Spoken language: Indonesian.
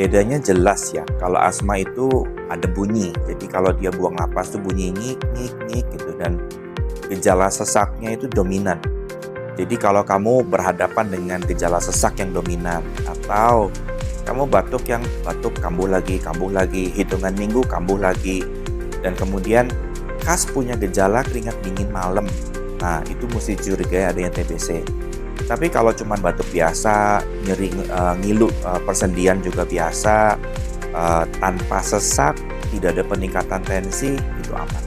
Bedanya jelas ya, kalau asma itu ada bunyi. Jadi kalau dia buang napas tuh bunyi ngik ngik ngik gitu, dan gejala sesaknya itu dominan. Jadi kalau kamu berhadapan dengan gejala sesak yang dominan, atau kamu batuk yang batuk kambuh lagi, hitungan minggu kambuh lagi, dan kemudian khas punya gejala keringat dingin malam. Nah, itu mesti curigai adanya TBC. Tapi kalau cuma batuk biasa, nyeri ngilu, persendian juga biasa, tanpa sesak, tidak ada peningkatan tensi, itu aman.